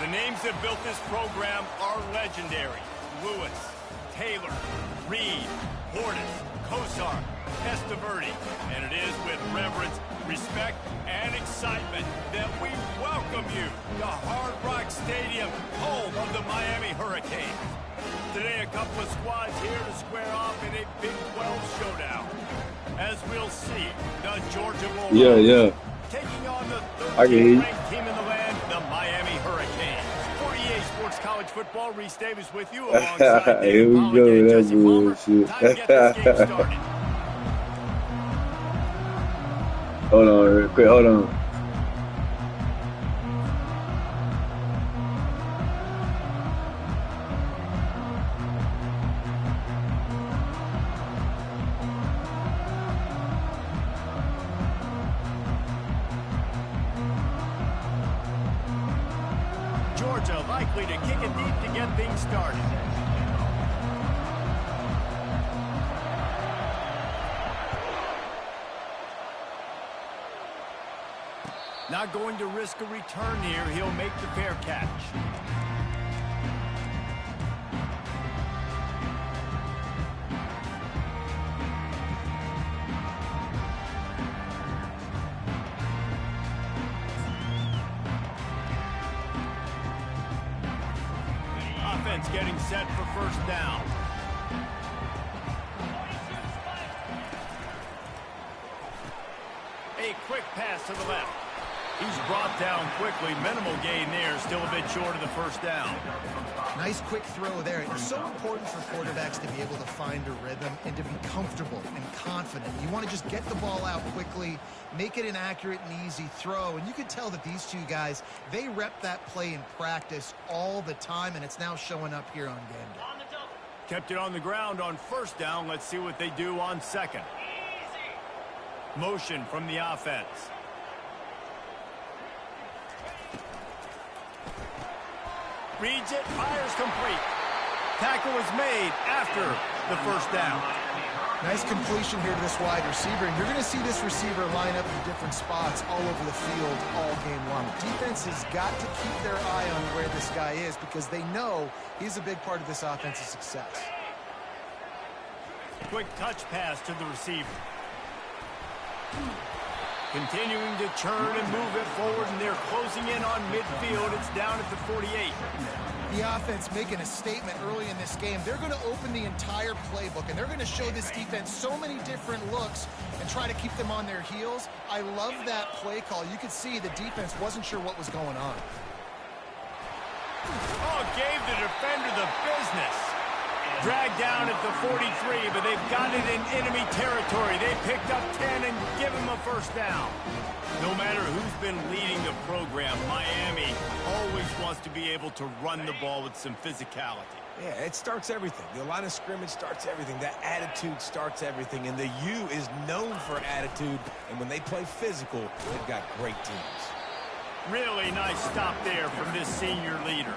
The names that built this program are legendary. Lewis, Taylor, Reed, Portis, Kosar, Testaverde. And it is with reverence, respect, and excitement that we welcome you to Hard Rock Stadium, home of the Miami Hurricanes. Today, a couple of squads here to square off in a Big 12 showdown. As we'll see, the Georgia Bulldogs taking on the 13th ranked team in the land, the Miami Hurricanes. For EA Sports College Football, Reese Davis with you alongside Here we go, Jesse Palmer. Time to get this game started. Hold on, real quick. Hold on. Georgia likely to kick it deep to get things started. Not going to risk a return here. He'll make the fair catch. Offense getting set for first down. A quick pass to the left. He's brought down quickly. Minimal gain there. Still a bit short of the first down. Nice quick throw there. It's so important for quarterbacks to be able to find a rhythm and to be comfortable and confident. You want to just get the ball out quickly, make it an accurate and easy throw. And you can tell that these two guys, they rep that play in practice all the time, and it's now showing up here on game day. Kept it on the ground on first down. Let's see what they do on second. Motion from the offense. Reads it, fires complete. Tackle is made after the first down. Nice completion here to this wide receiver, and you're going to see this receiver line up in different spots all over the field all game long. Defense has got to keep their eye on where this guy is because they know he's a big part of this offensive success. Quick touch pass to the receiver. Continuing to churn and move it forward, and they're closing in on midfield. It's down at the 48. The offense making a statement early in this game. They're going to open the entire playbook, and they're going to show this defense so many different looks and try to keep them on their heels. I love that play call. You could see the defense wasn't sure what was going on. Oh, gave the defender the business. Dragged down at the 43, but they've got it in enemy territory. They picked up 10 and give him a first down. No matter who's been leading the program, Miami always wants to be able to run the ball with some physicality. Yeah, it starts everything. The line of scrimmage starts everything. That attitude starts everything. And the U is known for attitude. And when they play physical, they've got great teams. Really nice stop there from this senior leader.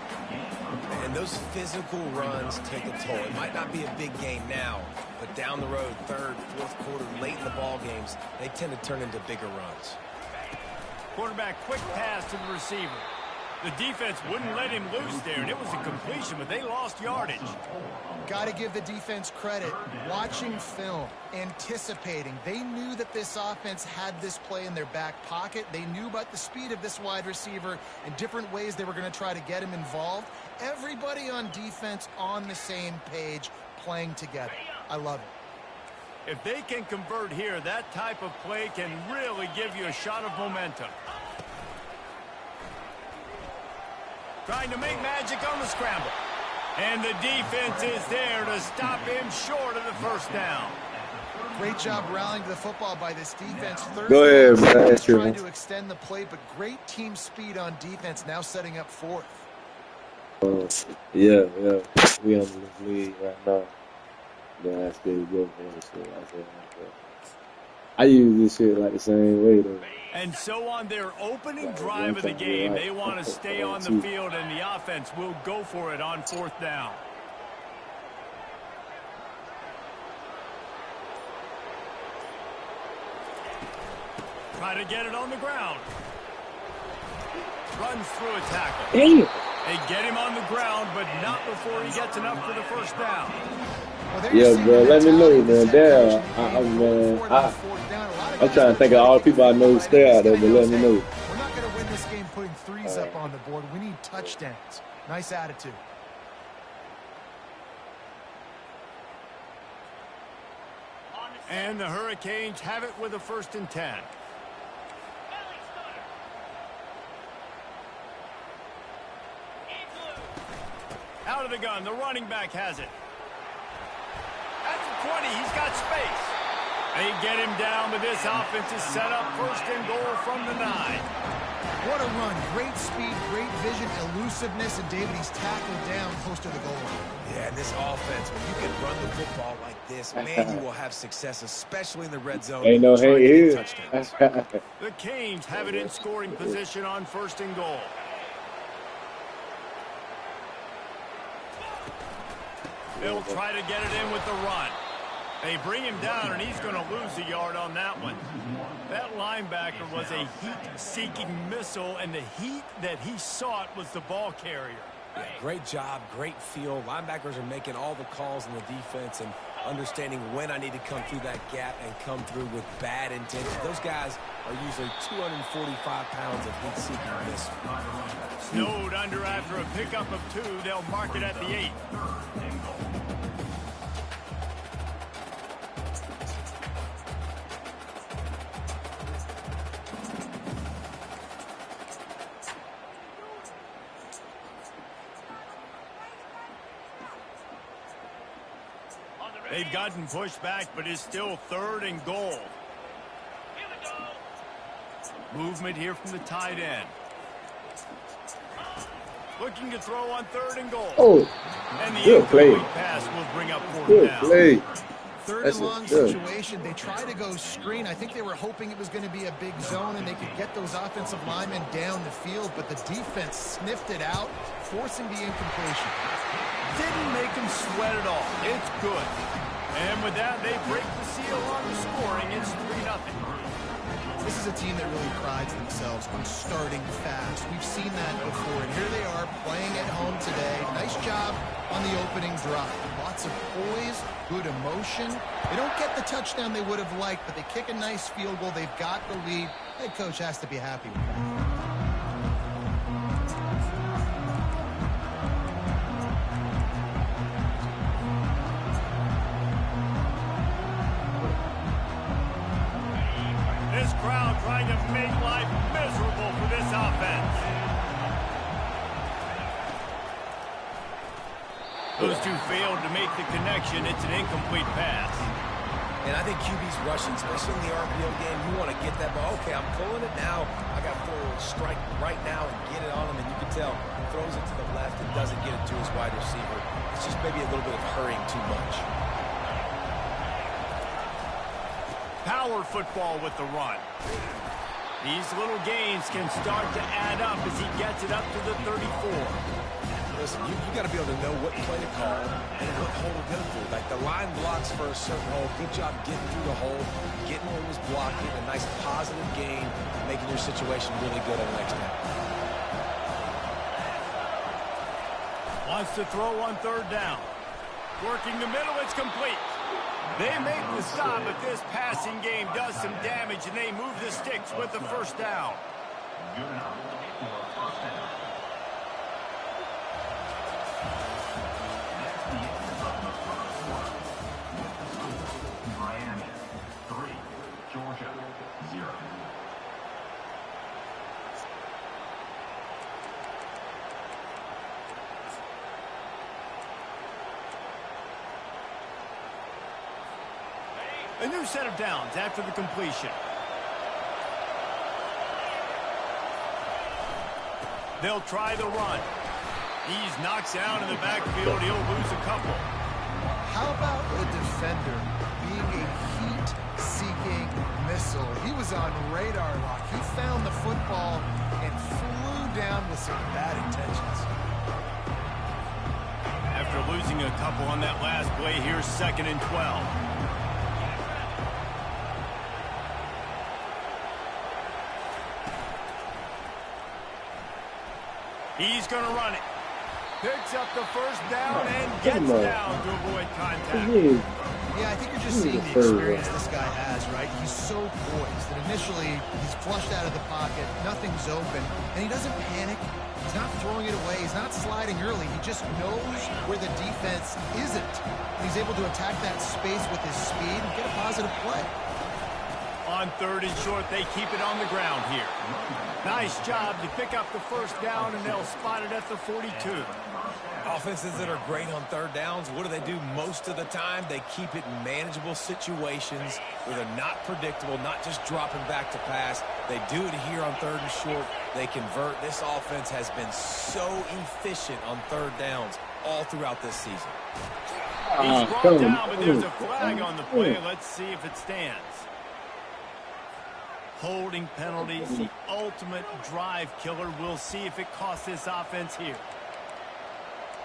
And those physical runs take a toll. It might not be a big game now, but down the road, third, fourth quarter, late in the ball games, they tend to turn into bigger runs. Quarterback quick pass to the receiver. The defense wouldn't let him loose there, and it was a completion, but they lost yardage. Got to give the defense credit. Watching film, anticipating. They knew that this offense had this play in their back pocket. They knew about the speed of this wide receiver and different ways they were going to try to get him involved. Everybody on defense on the same page, playing together. I love it. If they can convert here, that type of play can really give you a shot of momentum. Trying to make magic on the scramble. And the defense is there to stop him short of the first down. Great job rallying to the football by this defense. Go ahead, man. Trying to extend the play, but great team speed on defense, now setting up fourth. Yeah. We on this lead right now. Yeah, that's good. Good for us. I use this shit like the same way, though. And so on their opening drive of the game, they want to stay on the field, and the offense will go for it on fourth down. Try to get it on the ground. Runs through a tackle. Damn. They get him on the ground, but not before he gets enough for the first down. Well, Yeah, bro. Let me know, man. Damn, I'm trying to think of all the people I know who stay out there, but let me know. We're not going to win this game putting threes up on the board. We need touchdowns. Nice attitude. And the Hurricanes have it with a 1st and 10. Out of the gun, the running back has it. At the 20, he's got space. They get him down, but this offense is set up 1st and goal from the 9. What a run. Great speed, great vision, elusiveness, and David, he's tackled down close to the goal line. Yeah, and this offense, when you can run the football like this, man, you will have success, especially in the red zone. Ain't no hate here. Touchdowns. The Canes have it in scoring position on 1st and goal. They'll try to get it in with the run. They bring him down, and he's going to lose a yard on that one. That linebacker was a heat-seeking missile, and the heat that he sought was the ball carrier. Yeah, great job, great feel. Linebackers are making all the calls in the defense and understanding when I need to come through that gap and come through with bad intention. Those guys are usually 245 pounds of heat-seeking missile. Snowed under after a pickup of 2. They'll mark it at the 8. They've gotten pushed back, but it's still 3rd and goal. Movement here from the tight end. Looking to throw on 3rd and goal. Oh, And the good play. incomplete pass will bring up 4th Good down. play. Third and long situation. They try to go screen. I think they were hoping it was going to be a big zone and they could get those offensive linemen down the field, but the defense sniffed it out, forcing the incompletion. Didn't make him sweat at all. It's good. And with that, they break the seal on the scoring. It's 3-0. This is a team that really prides themselves on starting fast. We've seen that before, and here they are playing at home today. Nice job on the opening drive. Lots of poise, good emotion. They don't get the touchdown they would have liked, but they kick a nice field goal. They've got the lead. Head coach has to be happy with that. This crowd trying to make life miserable for this offense. Those two failed to make the connection. It's an incomplete pass. And I think QB's rushing, especially in the RPO game. You want to get that ball. Okay, I'm pulling it now. I got to strike right now and get it on him. And you can tell, throws it to the left and doesn't get it to his wide receiver. It's just maybe a little bit of hurrying too much. Power football with the run. These little gains can start to add up as he gets it up to the 34. Listen, you got to be able to know what play to call and what hole to go through. Like the line blocks for a certain hole. Good job getting through the hole, getting what was blocking, a nice positive gain, making your situation really good on the next down. Wants to throw on 3rd down. Working the middle, it's complete. They make the stop, but this passing game does some damage, and they move the sticks with the 1st down. Miami 3, Georgia 0. A new set of downs after the completion. They'll try the run. He's knocked down in the backfield. He'll lose a couple. How about the defender being a heat-seeking missile? He was on radar lock. He found the football and flew down with some bad intentions. After losing a couple on that last play, here's 2nd and 12. He's going to run it. Picks up the first down and gets down to avoid contact. Yeah, I think you're just seeing the experience this guy has, right? He's so poised that initially he's flushed out of the pocket, nothing's open, and he doesn't panic. He's not throwing it away. He's not sliding early. He just knows where the defense isn't. And he's able to attack that space with his speed and get a positive play. On 3rd and short, they keep it on the ground here. Nice job to pick up the first down, and they'll spot it at the 42. Offenses that are great on 3rd downs, what do most of the time? They keep it in manageable situations where they're not predictable, not just dropping back to pass. They do it here on 3rd and short. They convert. This offense has been so efficient on 3rd downs all throughout this season. He's brought down, but there's a flag on the play. Let's see if it stands. Holding penalties, the ultimate drive killer. We'll see if it costs this offense here.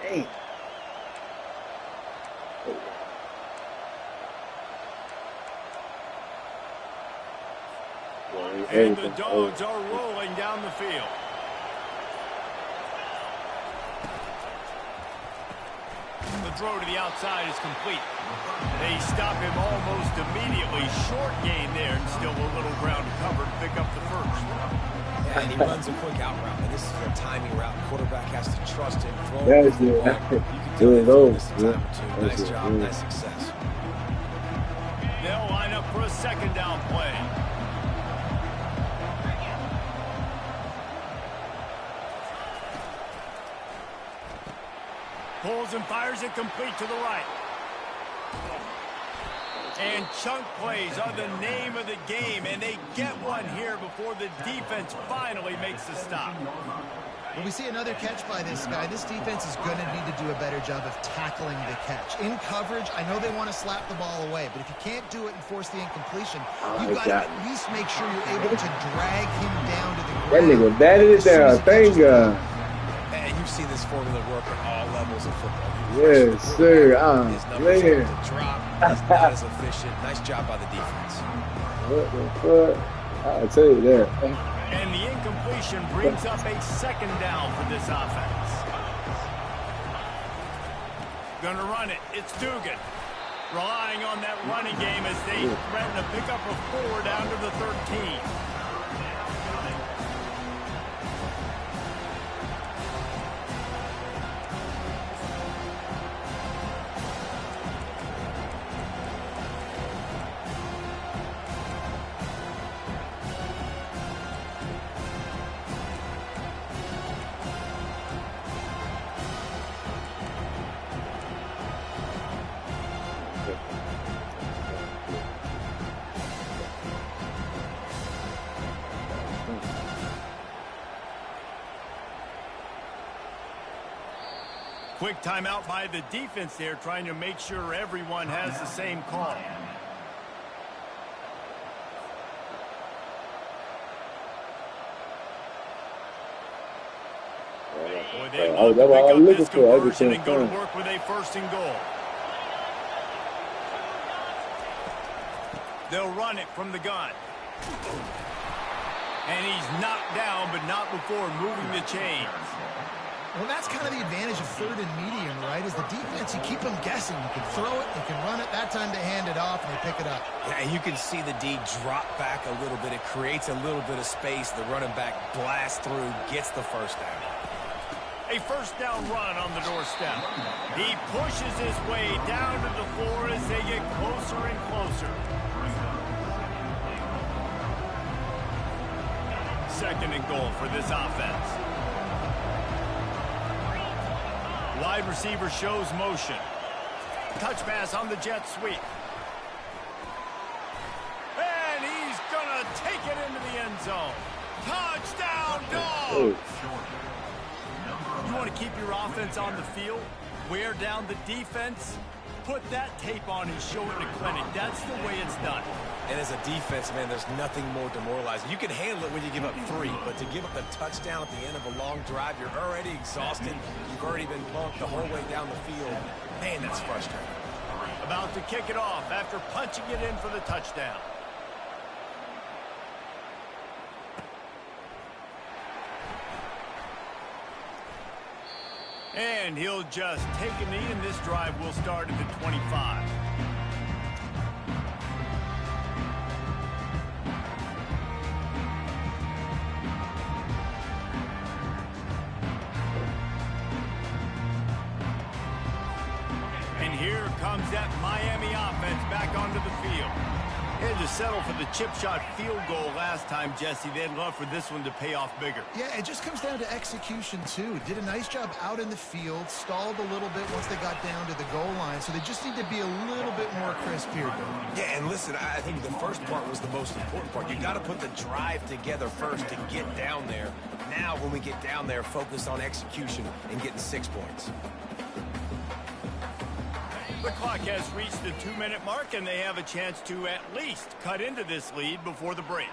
Hey. And the Dogs are rolling down the field. The throw to the outside is complete. They stop him almost immediately. Short gain there, and still a little ground to cover to pick up the first. Yeah, and he runs a quick out route, and this is a timing route. The quarterback has to trust him. You can do it this time or two. Nice job, nice success. They'll line up for a 2nd down play. Pulls and fires it complete to the right. And chunk plays are the name of the game, and they get one here before the defense finally makes the stop. When we see another catch by this guy, this defense is going to need to do a better job of tackling the catch. In coverage, I know they want to slap the ball away, but if you can't do it and force the incompletion, you've got to at least make sure you're able to drag him down to the ground. That nigga batted it down. Thank God. And you've seen this formula work at all levels of football. Yes, sir. His numbers are to drop. He's not as efficient. Nice job by the defense. What the fuck? I'll tell you that. And the incompletion brings up a 2nd down for this offense. Gonna run it. It's Dugan. Relying on that running game as they threaten to pick up a 4 down to the 13. Quick timeout by the defense there, trying to make sure everyone has the same call. Boy, they love to pick up this conversion and go to work with a 1st and goal. They'll run it from the gun. And he's knocked down, but not before moving the chains. Well, that's kind of the advantage of 3rd and medium, right? Is the defense, you keep them guessing. You can throw it, you can run it. That time they hand it off and they pick it up. Yeah, and you can see the D drop back a little bit. It creates a little bit of space. The running back blasts through, gets the 1st down. A 1st down run on the doorstep. He pushes his way down to the floor as they get closer and closer. 2nd and goal for this offense. Wide receiver shows motion. Touch pass on the jet sweep. And he's going to take it into the end zone. Touchdown, Dogs! You want to keep your offense on the field? Wear down the defense? Put that tape on and show it to clinic. That's the way it's done. And as a defense, man, there's nothing more demoralizing. You can handle it when you give up 3, but to give up the touchdown at the end of a long drive, you're already exhausted. You've already been bumped the whole way down the field. Man, that's frustrating. About to kick it off after punching it in for the touchdown. And he'll just take a knee, and this drive will start at the 25. And here comes that Miami offense back onto the field. They had to settle for the chip shot field goal last time, Jesse. They'd love for this one to pay off bigger. Yeah, it just comes down to execution, too. Did a nice job out in the field, stalled a little bit once they got down to the goal line, so they just need to be a little bit more crisp here. Yeah, and listen, I think the first part was the most important part. You got to put the drive together first to get down there. Now, when we get down there, focus on execution and getting 6 points. The clock has reached the 2-minute mark, and they have a chance to at least cut into this lead before the break.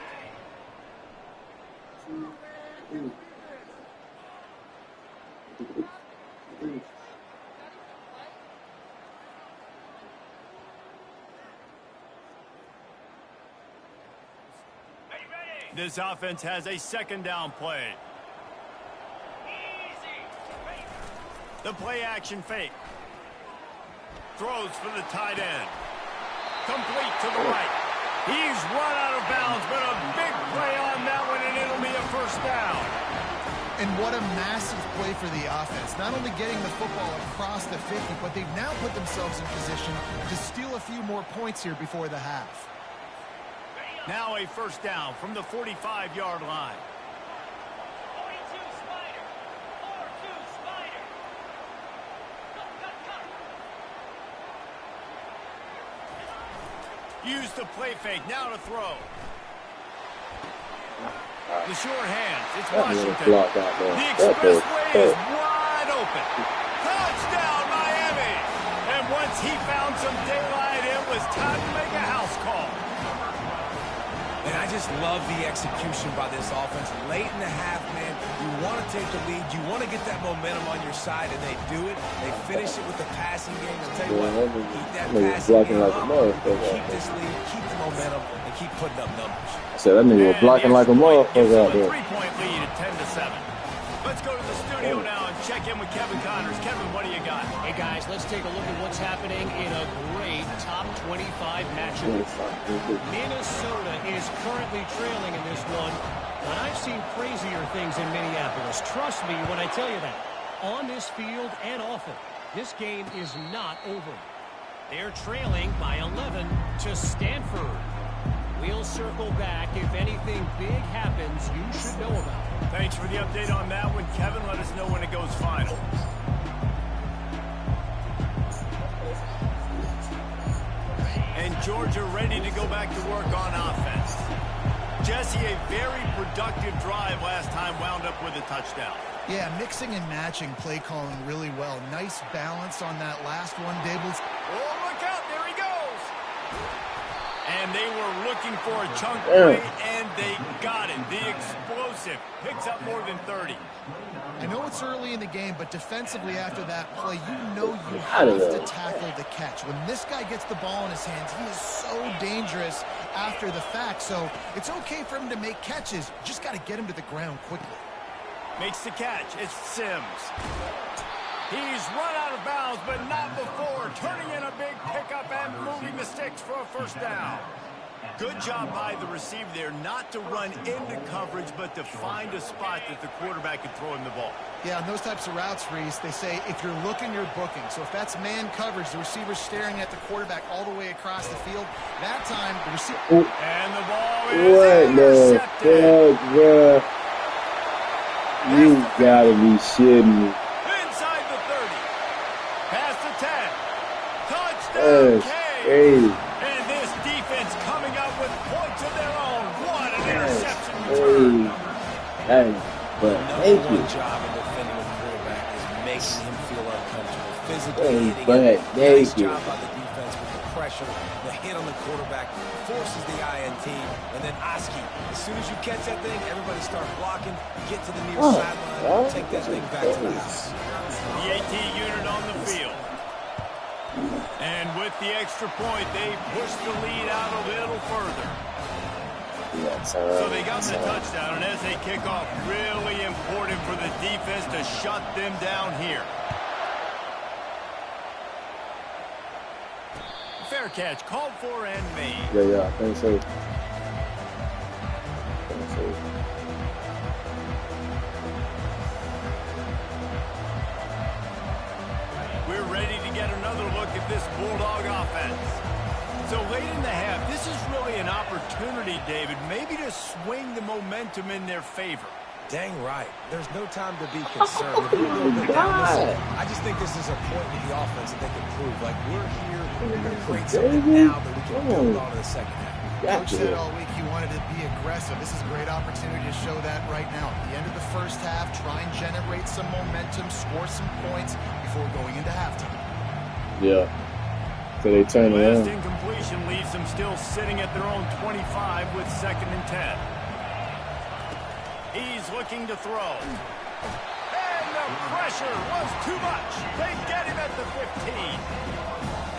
This offense has a second down play. The play action fake. Throws for the tight end. Complete to the right. He's run out of bounds, but a big play on that one, and it'll be a first down. And what a massive play for the offense. Not only getting the football across the 50, but they've now put themselves in position to steal a few more points here before the half. Now a first down from the 45-yard line. Use the play fake, now to throw. The short hands, it's Washington. The expressway is wide open. Touchdown, Miami! And once he found some daylight, it was time to make a house call. And I just love the execution by this offense. Late in the half, man, you want to take the lead. You want to get that momentum on your side, and they do it. They finish it with the passing game. I'll tell you what, keep that passing game up. Keep this lead, keep the momentum, and keep putting up numbers. I said that nigga was blocking like a motherfucker out there. 3-point lead at 10-7. Let's go to the studio now and check in with Kevin Connors. Kevin, what do you got? Hey, guys, let's take a look at what's happening in a great top 25 matchup. Minnesota is currently trailing in this one, but I've seen crazier things in Minneapolis. Trust me when I tell you that. On this field and off it, this game is not over. They're trailing by 11 to Stanford. We'll circle back if anything big happens you should know about. Thanks for the update on that one, Kevin. Let us know when it goes final. And Georgia ready to go back to work on offense. Jesse, a very productive drive last time, wound up with a touchdown. Yeah, mixing and matching play calling really well. Nice balance on that last one, Dables. Oh, look out, there he goes. And they were looking for a chunk play, and they got it. The explosive picks up more than 30. I know it's early in the game, but defensively after that play, you know you have to tackle the catch. When this guy gets the ball in his hands, he is so dangerous after the fact. So it's okay for him to make catches. Just got to get him to the ground quickly. Makes the catch. It's Sims. He's run out of bounds, but not before. Turning in a big pickup and moving the sticks for a first down. Good job by the receiver there not to run into coverage, but to find a spot that the quarterback can throw him the ball. Yeah, on those types of routes, Reese, they say if you're looking, you're booking. So if that's man coverage, the receiver's staring at the quarterback all the way across the field, that time the receiver... And the ball is intercepted. Bro. You gotta be shitting me. Inside the 30. Past the 10. Touchdown, Cade. And this defense coming up with points of their own. What an interception return. Hey, but thank you. One job in defending a quarterback is making him feel uncomfortable. Physically Hey, hitting but him. thank Nice you. job by the defense with the pressure. The hit on the quarterback forces the INT. And then Oski, as soon as you catch that thing, everybody start blocking, get to the near sideline, take that thing back to the house. The AT unit on the field. And with the extra point, they push the lead out a little further. So they got the touchdown, and as they kick off, really important for the defense to shut them down here. Fair catch, called for and made. Yeah, I think so. We're ready to get another look at this Bulldog offense. So late in the half, this is really an opportunity, David, maybe to swing the momentum in their favor. Dang right. There's no time to be concerned. If we're a little bit down, listen, I just think this is a point with the offense that they can prove. Like, we're here, we're going to create something now that we can build on in the second half. Coach said all week he wanted to be aggressive. This is a great opportunity to show that right now. At the end of the first half, try and generate some momentum, score some points before going into halftime. Yeah. So they turn Last around. incompletion leaves them still sitting at their own 25 with 2nd and 10. He's looking to throw. And the pressure was too much. They get him at the 15.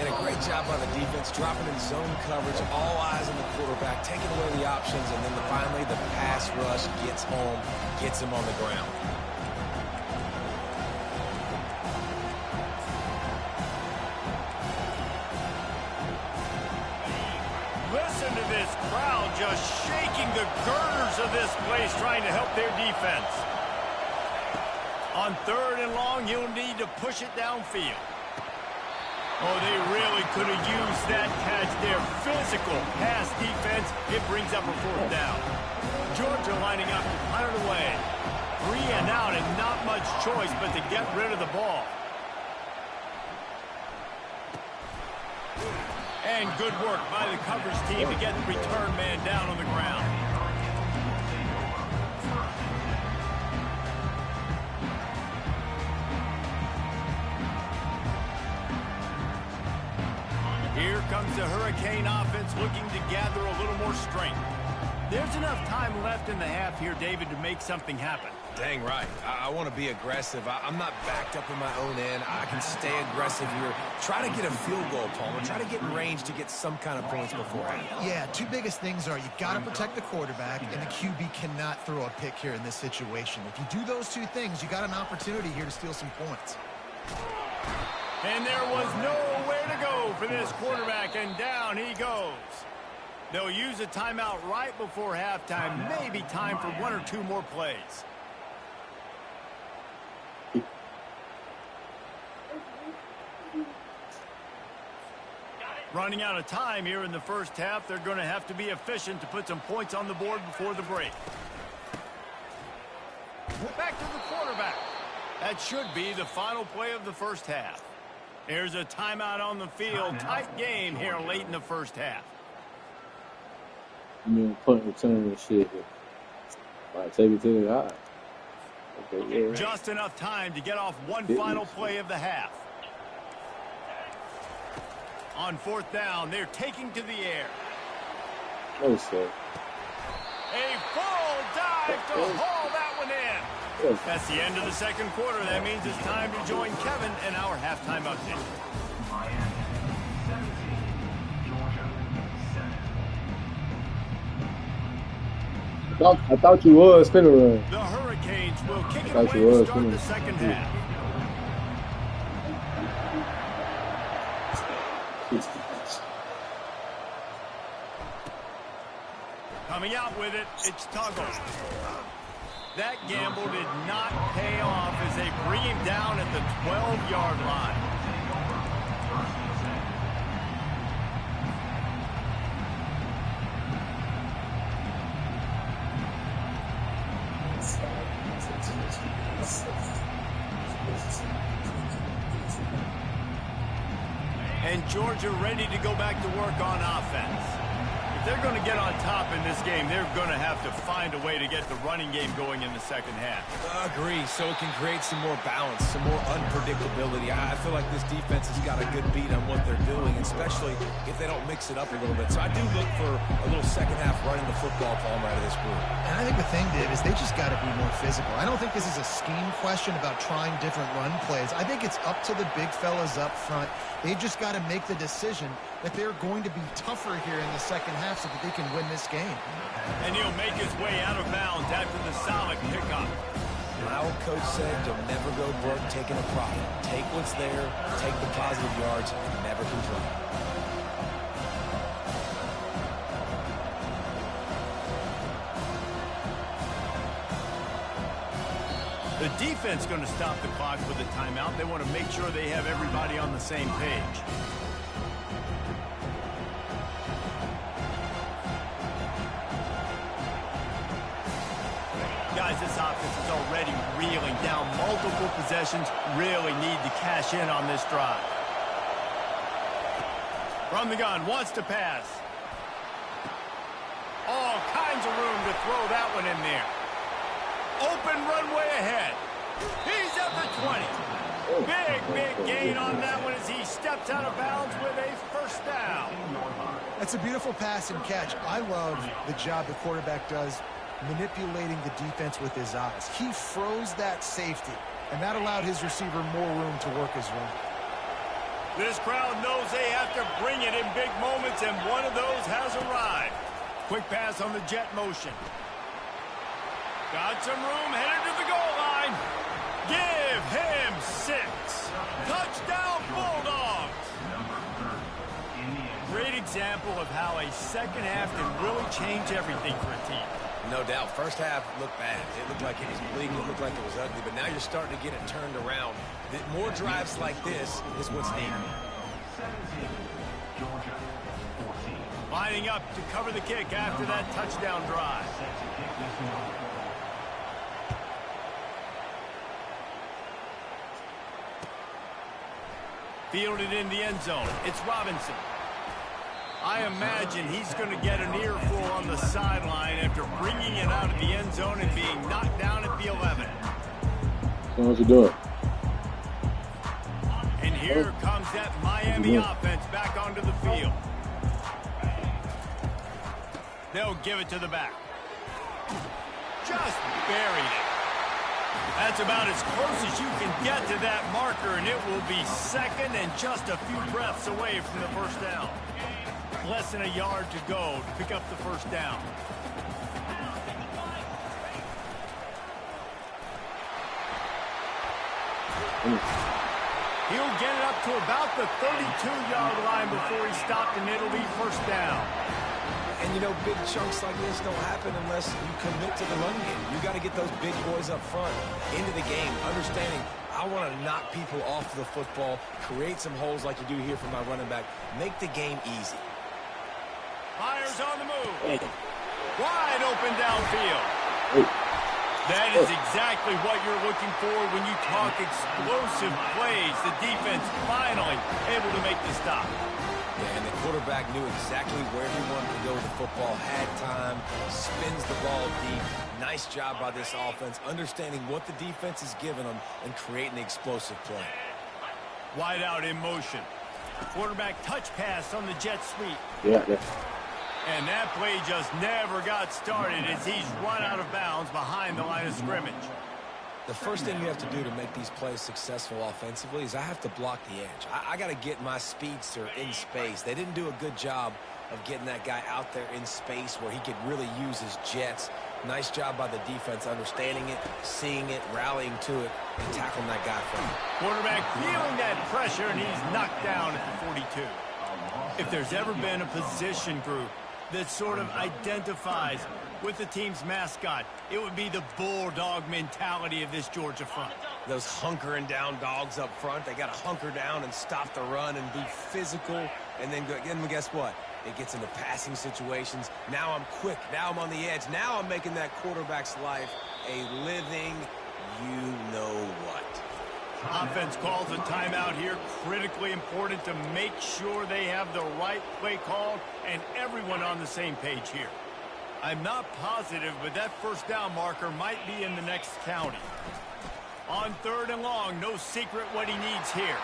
And a great job by the defense, dropping in zone coverage, all eyes on the quarterback, taking away the options, and then finally the pass rush gets home, gets him on the ground. Listen to this crowd just shaking the girders of this place trying to help their defense. On 3rd and long, you'll need to push it downfield. Oh, they really could have used that catch there. Physical pass defense. It brings up a 4th down. Georgia lining up to punt it away. 3 and out and not much choice but to get rid of the ball. And good work by the coverage team to get the return man down on the ground. Here comes the Hurricane offense looking to gather a little more strength. There's enough time left in the half here, David, to make something happen. Dang right. I want to be aggressive. I'm not backed up in my own end. I can stay aggressive here. Try to get a field goal, Palmer. Try to get in range to get some kind of points beforehand. Yeah, 2 biggest things are you've got to protect the quarterback, and the QB cannot throw a pick here in this situation. If you do those 2 things, you got an opportunity here to steal some points. And there was nowhere to go for this quarterback, and down he goes. They'll use a timeout right before halftime. Maybe time for 1 or 2 more plays. Running out of time here in the first half. They're going to have to be efficient to put some points on the board before the break. Back to the quarterback. That should be the final play of the first half. There's a timeout on the field. Tight game here late in the first half. You mean punt return and shit. All right, take it to the high. Okay, yeah. Just enough time to get off one final play of the half. On 4th down, they're taking to the air. No, sir. A full dive to haul that one in. That's the end of the second quarter. That means it's time to join Kevin in our halftime update. Miami 17, Georgia 7. I thought you was finna run. The Hurricanes will kick it Thought away you to was, start didn't the you? second half. Coming out with it, it's Tuggle. That gamble did not pay off as they bring him down at the 12-yard line. And Georgia ready to go back to work on offense. If they're going to get on top in this game, they're going to have to find a way to get the running game going in the second half. Agree, so it can create some more balance, some more unpredictability. I feel like this defense has got a good beat on what they're doing, especially if they don't mix it up a little bit. So I do look for a little second half running the football palm out of this group. And I think the thing, Dave, is they just got to be more physical. I don't think this is a scheme question about trying different run plays. I think it's up to the big fellas up front. They've just got to make the decision that they're going to be tougher here in the second half so that they can win this game. And he'll make his way out of bounds after the solid pickup. My old coach said, you'll never go broke taking a profit. Take what's there, take the positive yards, and never complain. The defense going to stop the clock with a timeout. They want to make sure they have everybody on the same page. Guys, this offense is already reeling down multiple possessions. Really need to cash in on this drive. From the gun, wants to pass. All kinds of room to throw that one in there. Open runway ahead. He's at the 20. Big gain on that one as he steps out of bounds with a first down. That's a beautiful pass and catch. I love the job the quarterback does manipulating the defense with his eyes. He froze that safety, and that allowed his receiver more room to work his run. This crowd knows they have to bring it in big moments, and one of those has arrived. Quick pass on the jet motion. Got some room, headed to the goal line. Give him 6. Touchdown, Bulldogs. Great example of how a second half can really change everything for a team. No doubt. First half looked bad. It looked like it was bleak. It looked like it was ugly. But now you're starting to get it turned around. More drives like this is what's needed. Lining up to cover the kick after that touchdown drive. Fielded in the end zone. It's Robinson. I imagine he's going to get an earful on the sideline after bringing it out of the end zone and being knocked down at the 11. What's he doing? And here comes that Miami offense back onto the field. They'll give it to the back. Just buried it. That's about as close as you can get to that marker, and it will be second and just a few breaths away from the first down. Less than a yard to go to pick up the first down. He'll get it up to about the 32-yard line before he stopped, and it'll be first down. And, you know, big chunks like this don't happen unless you commit to the run game. You got to get those big boys up front into the game, understanding I want to knock people off the football, create some holes like you do here for my running back, make the game easy. Fires on the move. Wide open downfield. That is exactly what you're looking for when you talk explosive plays. The defense finally able to make the stop. Yeah, and the quarterback knew exactly where he wanted to go with the football, had time, spins the ball deep. Nice job by this offense, understanding what the defense is giving them and creating the explosive play. Wide out in motion. Quarterback touch pass on the jet sweep. Yeah. And that play just never got started as he's run out of bounds behind the line of scrimmage. The first thing you have to do to make these plays successful offensively is I have to block the edge. I got to get my speedster in space. They didn't do a good job of getting that guy out there in space where he could really use his jets. Nice job by the defense understanding it, seeing it, rallying to it, and tackling that guy for him. Quarterback feeling that pressure, and he's knocked down at the 42. If there's ever been a position group that sort of identifies with the team's mascot, it would be the bulldog mentality of this Georgia front. Those hunkering down dogs up front, they got to hunker down and stop the run and be physical. And then guess what? It gets into passing situations. Now I'm quick. Now I'm on the edge. Now I'm making that quarterback's life a living you-know-what. Offense calls a timeout here. Critically important to make sure they have the right play called and everyone on the same page here. I'm not positive, but that first down marker might be in the next county. On 3rd and long, no secret what he needs here.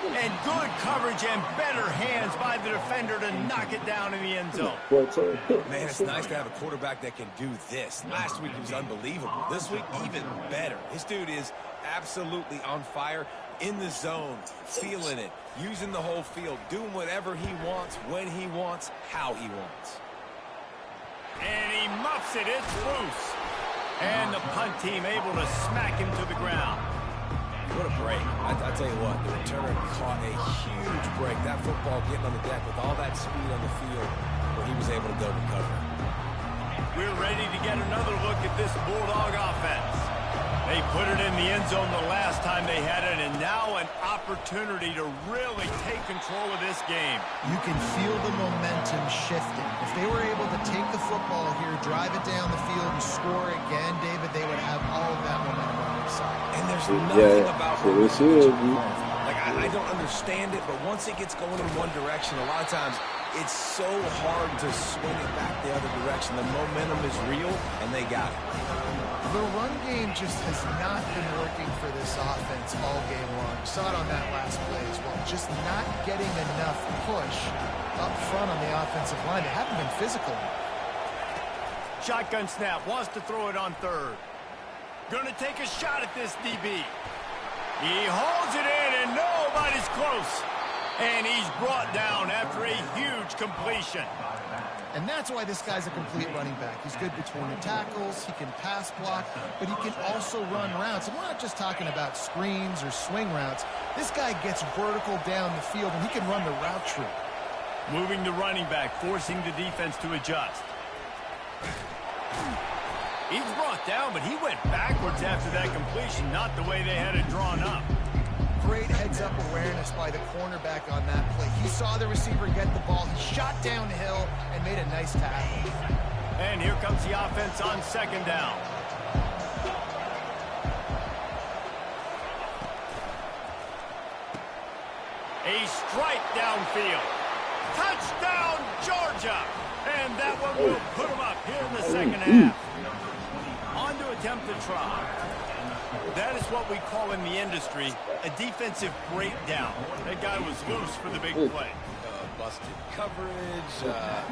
And good coverage and better hands by the defender to knock it down in the end zone. Man, it's nice to have a quarterback that can do this. Last week he was unbelievable. This week, even better. This dude is absolutely on fire, in the zone, feeling it, using the whole field, doing whatever he wants, when he wants, how he wants. And he muffs it. It's loose. And the punt team able to smack him to the ground. What a break. I tell you what, the returner caught a huge break. That football getting on the deck with all that speed on the field where he was able to go recover. We're ready to get another look at this Bulldog offense. They put it in the end zone the last time they had it, and now an opportunity to really take control of this game. You can feel the momentum shifting. If they were able to take the football here, drive it down the field, and score again, David, they would have all of that momentum on their side. And there's nothing about so it should be. Like, I don't understand it, but once it gets going in one direction, a lot of times it's so hard to swing it back the other direction. The momentum is real, and they got it. The run game just has not been working for this offense all game long. You saw it on that last play as well. Just not getting enough push up front on the offensive line. They haven't been physical. Shotgun snap, wants to throw it on third. Gonna take a shot at this DB. He holds it in, and nobody's close. And he's brought down after a huge completion. And that's why this guy's a complete running back. He's good between the tackles, he can pass block, but he can also run routes. And we're not just talking about screens or swing routes. This guy gets vertical down the field, and he can run the route tree. Moving the running back, forcing the defense to adjust. He's brought down, but he went backwards after that completion, not the way they had it drawn up. Great heads-up awareness by the cornerback on that play. He saw the receiver get the ball. He shot downhill and made a nice tackle. And here comes the offense on second down. A strike downfield. Touchdown, Georgia! And that one will put them up here in the second half. On to attempt the try. That is what we call in the industry a defensive breakdown. That guy was loose for the big play. Busted coverage,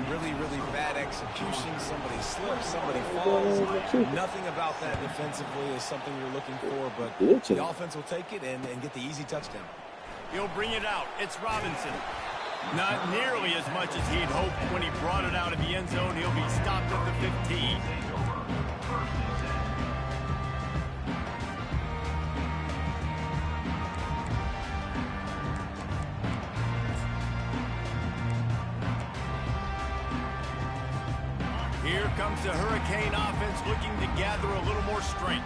really, really bad execution. Somebody slips, somebody falls. Nothing about that defensively is something you're looking for, but the offense will take it and get the easy touchdown. He'll bring it out. It's Robinson. Not nearly as much as he'd hoped when he brought it out of the end zone. He'll be stopped at the 15. Here comes the Hurricane offense looking to gather a little more strength.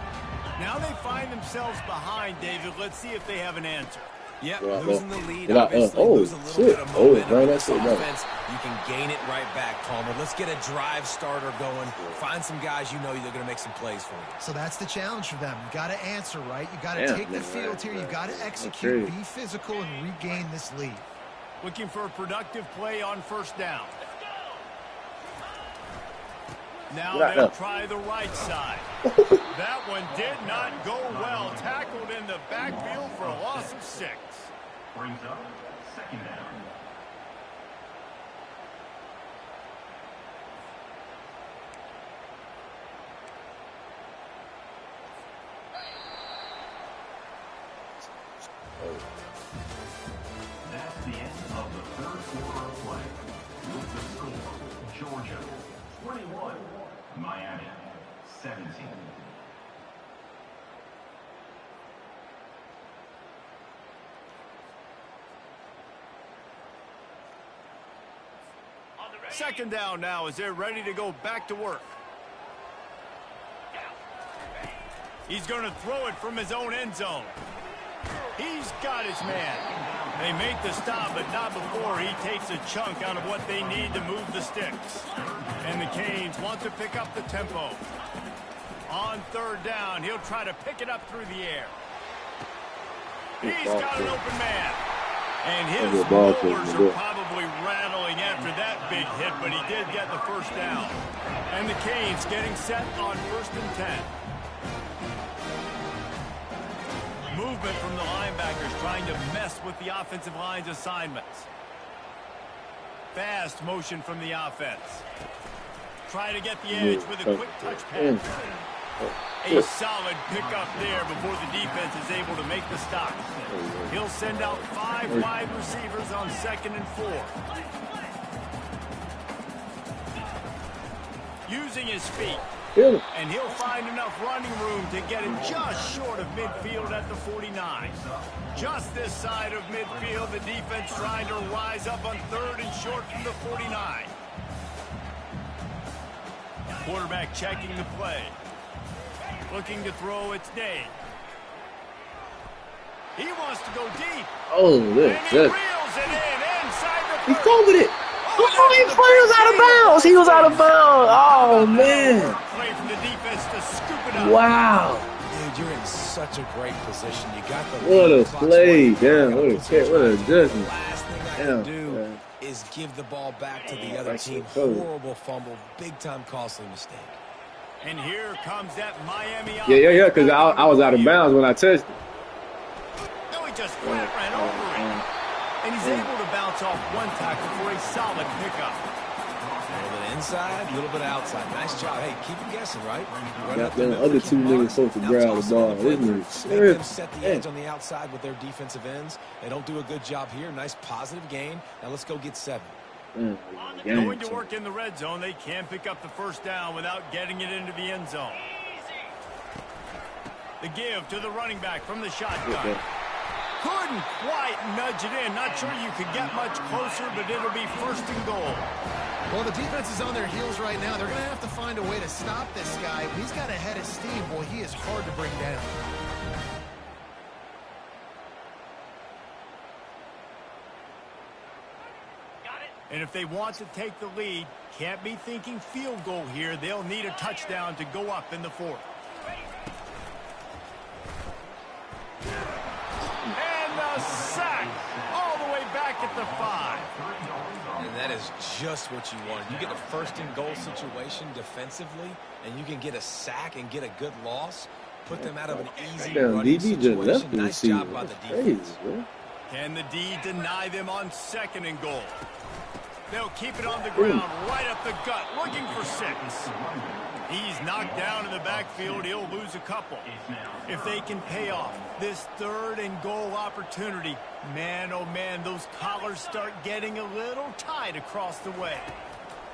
Now they find themselves behind, David. Let's see if they have an answer. Yep, losing the lead, obviously lose a little bit of momentum in this offense. You can gain it right back, Palmer. Let's get a drive starter going. Find some guys you know they're going to make some plays for you. So that's the challenge for them. You got to answer, right? You got to take the field here. You got to execute, be physical, and regain this lead. Looking for a productive play on first down. Now they'll try the right side. That one did not go well. Tackled in the backfield for a loss of 6. Brings up second down. That's the end of the third quarter of play. With the score, Georgia 21, Miami 17. Second down now as they're ready to go back to work. He's going to throw it from his own end zone. He's got his man. They make the stop, but not before he takes a chunk out of what they need to move the sticks. And the Canes want to pick up the tempo. On third down, he'll try to pick it up through the air. He's got an open man. And his motors are probably rattling after that big hit, but he did get the first down. And the Canes getting set on 1st and 10. Movement from the linebackers trying to mess with the offensive line's assignments. Fast motion from the offense. Try to get the edge with a quick touch pass. A solid pickup there before the defense is able to make the stop. He'll send out 5 wide receivers on 2nd and 4. Using his feet. And he'll find enough running room to get it just short of midfield at the 49. Just this side of midfield, the defense trying to rise up on 3rd and short from the 49. Quarterback checking the play. Looking to throw, it's Day. He wants to go deep. Oh, look. And he reels it in inside the He covered it. Oh, he was out of bounds. He was out of bounds. Oh, man. Play for the defense to scoop it up. Wow. Dude, you're in such a great position. You got the What a clock's play. running. Damn, what a catch. What a adjustment. Last thing I Damn, can do man. is give the ball back to the other That's team. so cool. Horrible fumble. Big-time costly mistake. And here comes that Miami Yeah, because I was out of bounds when I touched it. No, he just flat ran over it. And he's able to bounce off one tackle for a solid pickup. A little bit inside, a little bit outside. Nice job. Hey, keep them guessing, right? Got them other two niggas supposed to grab the ball. This nigga Make them serious. set the edge on the outside with their defensive ends. They don't do a good job here. Nice positive gain. Now let's go get 7. Going to work in the red zone. They can pick up the first down without getting it into the end zone. The give to the running back from the shotgun. Couldn't quite nudge it in. Not sure you could get much closer, but it'll be first and goal. Well, the defense is on their heels right now. They're going to have to find a way to stop this guy. He's got a head of steam. Boy, he is hard to bring down. And if they want to take the lead, can't be thinking field goal here. They'll need a touchdown to go up in the 4th. And the sack all the way back at the 5. And that is just what you want. You get a first and goal situation defensively, and you can get a sack and get a good loss. Put them out of an easy running situation. Nice job by the defense. Can the D deny them on 2nd and goal? They'll keep it on the ground, right up the gut, looking for 6. He's knocked down in the backfield. He'll lose a couple. If they can pay off this 3rd and goal opportunity, man, oh man, those collars start getting a little tight across the way.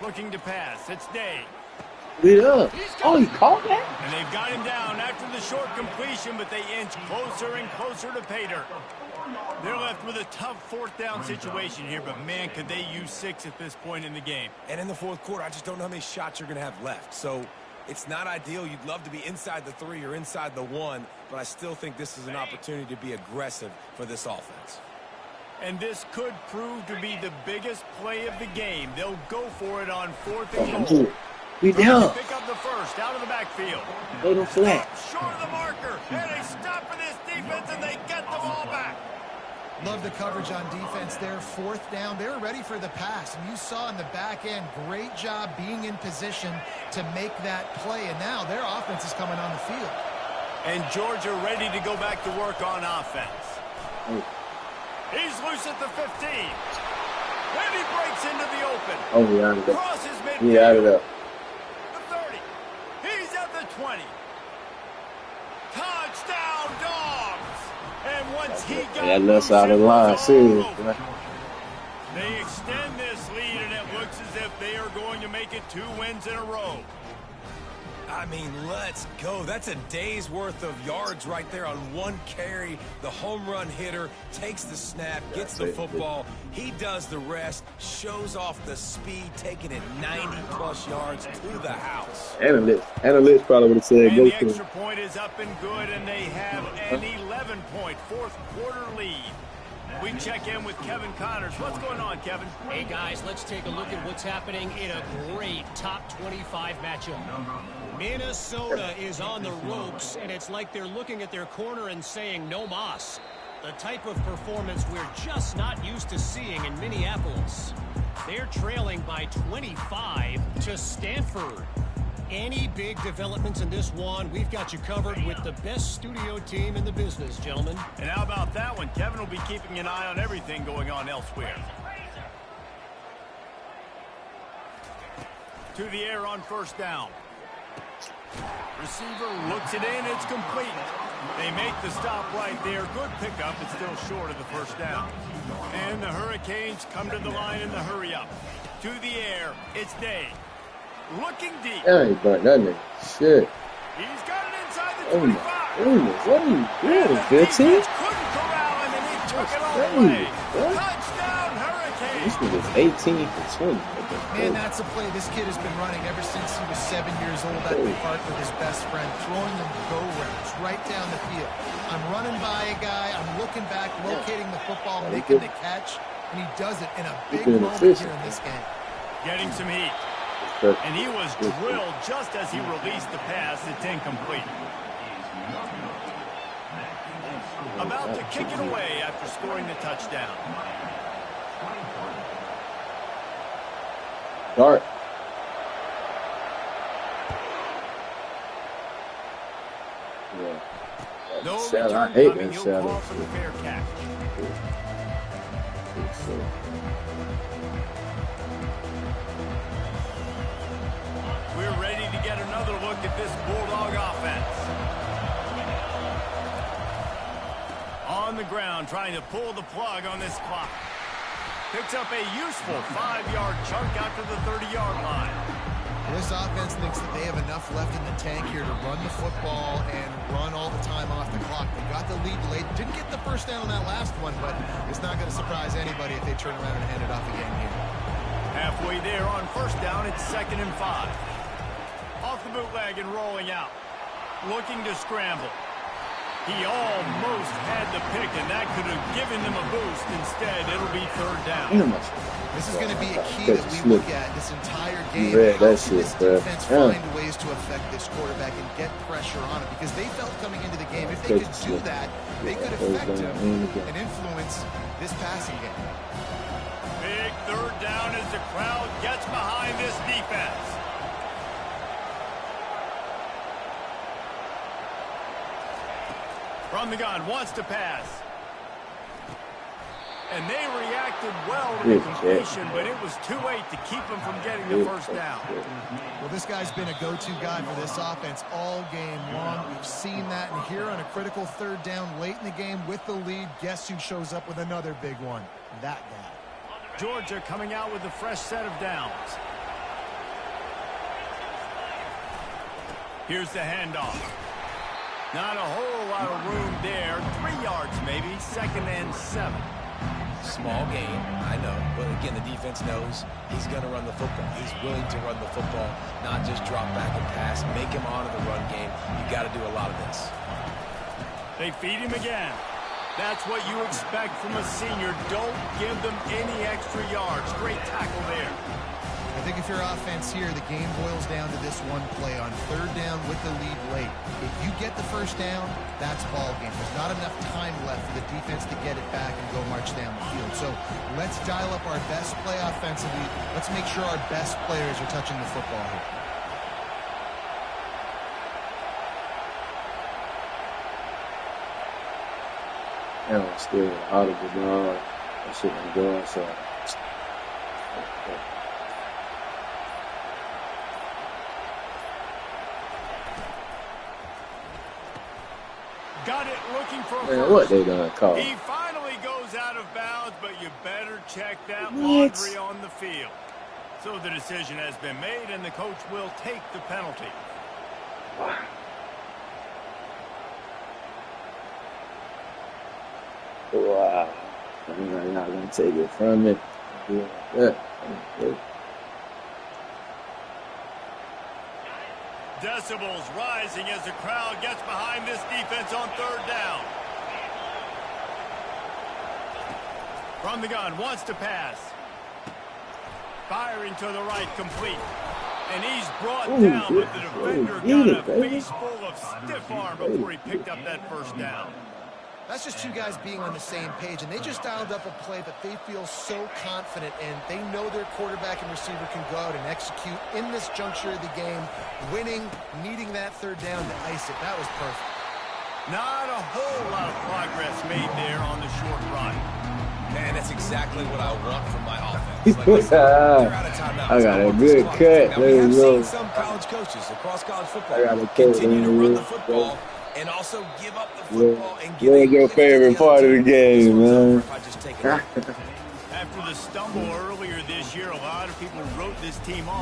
Looking to pass. It's Day. Lead up. Oh, he caught that? And they've got him down after the short completion, but they inch closer and closer to pay dirt. They're left with a tough 4th down situation here, but man, could they use 6 at this point in the game. And in the 4th quarter, I just don't know how many shots you're going to have left. So it's not ideal. You'd love to be inside the 3 or inside the 1, but I still think this is an opportunity to be aggressive for this offense. And this could prove to be the biggest play of the game. They'll go for it on 4th and goal. We down. Pick up the first out of the backfield. Go to flat. Short of the marker. And they stop for this defense, and they get the ball back. Love the coverage on defense there. 4th down. They're ready for the pass. And you saw in the back end, great job being in position to make that play. And now their offense is coming on the field. And Georgia ready to go back to work on offense. He's loose at the 15. And he breaks into the open. Oh, he out of that. Crosses midfield. He out of that. The 30. He's at the 20. Touchdown, Dogs! And once he got that left side of the line, serious, bro. They extend this lead, and it looks as if they are going to make it 2 wins in a row. I mean, let's go. That's a day's worth of yards right there on 1 carry. The home run hitter takes the snap, gets the football. He does the rest, shows off the speed, taking it 90-plus yards to the house. Analytics probably would have said And go the for extra it. point is up and good, and they have an 11-point 4th quarter lead. We check in with Kevin Connors. What's going on, Kevin? Hey, guys, let's take a look at what's happening in a great top 25 matchup. Minnesota is on the ropes, and it's like they're looking at their corner and saying, no mas. The type of performance we're just not used to seeing in Minneapolis. They're trailing by 25 to Stanford. Any big developments in this one, we've got you covered with the best studio team in the business, gentlemen. And how about that one? Kevin will be keeping an eye on everything going on elsewhere. To the air on 1st down. Receiver looks it in. It's complete. They make the stop right there. Good pickup. It's still short of the 1st down. And the Hurricanes come to the line in the hurry up. To the air. It's Day. Looking deep. Yeah, he burnt that nigga. Shit. He's got it inside the Oh 25. my goodness. What are you doing, 15? Couldn't corral him, and he took it all away. What? Touchdown, Hurricanes. This one is 18 for 20. Man, that's a play this kid has been running ever since he was 7 years old at the park with his best friend, throwing them go-rounds right down the field. I'm running by a guy, I'm looking back, locating the football, making the catch, and he does it in a big moment here in this game. Getting some heat. And he was drilled just as he released the pass. It's incomplete. About to kick it away after scoring the touchdown. Dart. Yeah. No Saddle. I return hate coming. that He'll saddle. call for the fair catch. We're ready to get another look at this Bulldog offense. On the ground, trying to pull the plug on this clock. Picks up a useful 5-yard chunk out to the 30-yard line. This offense thinks that they have enough left in the tank here to run the football and run all the time off the clock. They got the lead late. Didn't get the first down on that last one, but it's not going to surprise anybody if they turn around and hand it off again here. Halfway there on first down, it's 2nd and 5. Off the bootleg and rolling out. Looking to scramble. He almost had the pick, and that could have given them a boost. Instead, it'll be 3rd down. This is going to be a key that we look at this entire game. How can this defense find ways to affect this quarterback and get pressure on him? Because they felt coming into the game, if they could do that, they could affect him and influence this passing game. Big 3rd down as the crowd gets behind this defense. From the gun, wants to pass. And they reacted well to the completion, but it was too late to keep them from getting the first down. Well, this guy's been a go-to guy for this offense all game long. We've seen that, and here on a critical 3rd down late in the game with the lead, guess who shows up with another big one? That guy. Georgia coming out with a fresh set of downs. Here's the handoff. Not a whole lot of room there. 3 yards maybe. 2nd and 7. Small gain, I know. But again, the defense knows he's going to run the football. He's willing to run the football, not just drop back and pass. Make him honor the run game. You got to do a lot of this. They feed him again. That's what you expect from a senior. Don't give them any extra yards. Great tackle there. I think if you're offense here, the game boils down to this one play on 3rd down with the lead late. If you get the first down, that's ball game. There's not enough time left for the defense to get it back and go march down the field. So let's dial up our best play offensively. Let's make sure our best players are touching the football here. Now I'm still audible, dog. That shit ain't go outside. Got it looking for a Man, first. what they done call? He finally goes out of bounds, but you better check that laundry on the field. So the decision has been made, and the coach will take the penalty. Wow. I'm not going to take it from it. Yeah. Decibels rising as the crowd gets behind this defense on 3rd down. From the gun, wants to pass. Firing to the right, complete. And he's brought down, but the defender got a face full of stiff arm before he picked up that first down. That's just two guys being on the same page, and they just dialed up a play that they feel so confident in. They know their quarterback and receiver can go out and execute in this juncture of the game, winning, needing that 3rd down to ice it. That was perfect. Not a whole lot of progress made there on the short run. Man, that's exactly what I want from my offense. Like, listen, they're out of timeouts. I got a good cut. Now, we have seen some college coaches across college football continue to run the football and also give up the football and give What's your favorite part of the game, man? After the stumble earlier this year, a lot of people wrote this team off.